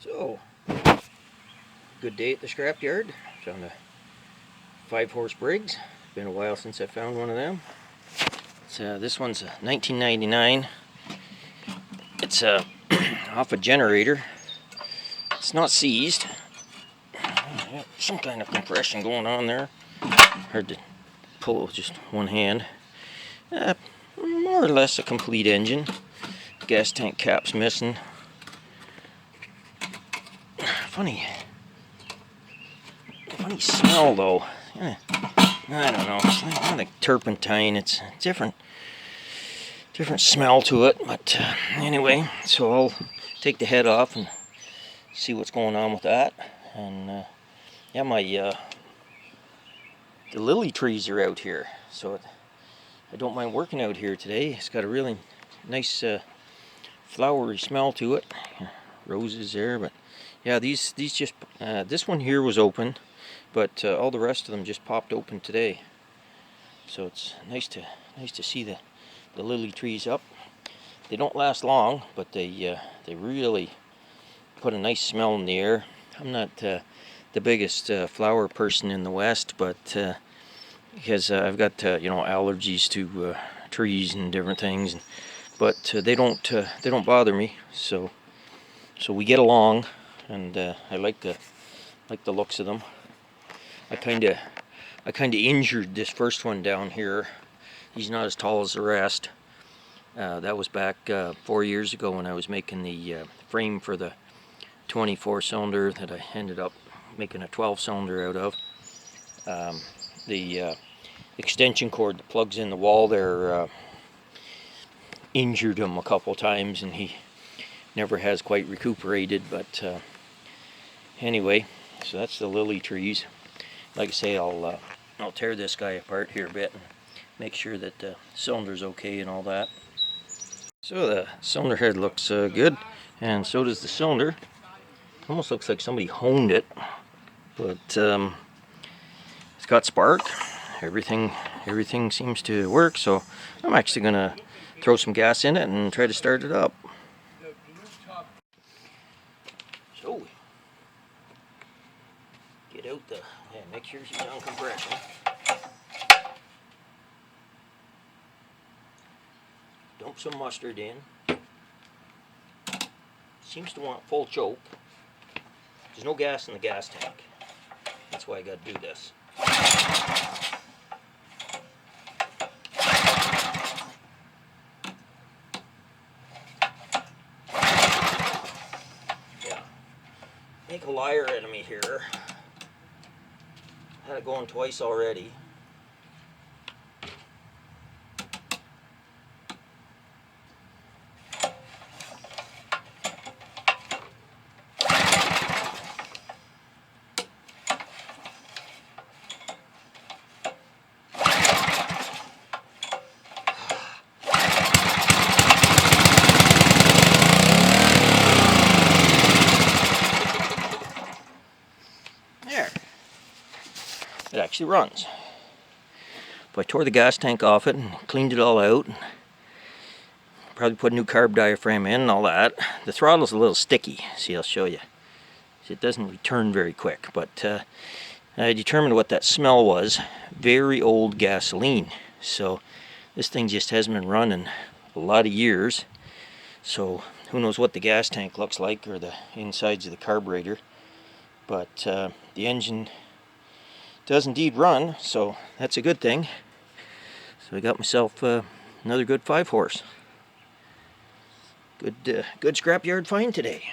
So, good day at the scrapyard. Found a 5-horse Briggs. Been a while since I found one of them. This one's a 1999. It's off a generator. It's not seized. Some kind of compression going on there. Hard to pull with just one hand. More or less a complete engine. Gas tank cap's missing. Funny smell though. I don't know. It's not like turpentine. It's different smell to it. But anyway, so I'll take the head off and see what's going on with that. And yeah, the lily trees are out here, so I don't mind working out here today. It's got a really nice flowery smell to it. Roses there, but yeah, these just this one here was open, but all the rest of them just popped open today. So it's nice to see the lily trees up. They don't last long, but they really put a nice smell in the air. I'm not the biggest flower person in the West, but because I've got allergies to trees and different things, but they don't bother me. So we get along, and I like the looks of them. I kind of injured this first one down here. He's not as tall as the rest. That was back 4 years ago when I was making the frame for the 24-cylinder that I ended up making a 12-cylinder out of. The extension cord that plugs in the wall there injured him a couple times, and he never has quite recuperated. But anyway, so that's the lily trees. Like I say, I'll tear this guy apart here a bit and make sure that the cylinder's okay and all that. So the cylinder head looks good, and so does the cylinder. Almost looks like somebody honed it, but it's got spark. Everything seems to work. So I'm actually gonna throw some gas in it and try to start it up. So get out make sure she's on compression. Dump some mustard in. Seems to want full choke. There's no gas in the gas tank. That's why I got to do this. Yeah. Make a liar out of me here. Had it going twice already. There. It actually runs. If I tore the gas tank off it and cleaned it all out, and probably put a new carb diaphragm in and all that. The throttle's a little sticky. See, I'll show you. It doesn't return very quick, but I determined what that smell was. Very old gasoline. So this thing just hasn't been running a lot of years. So who knows what the gas tank looks like, or the insides of the carburetor. But the engine does indeed run, so that's a good thing. So I got myself another good 5-horse. Good scrapyard find today.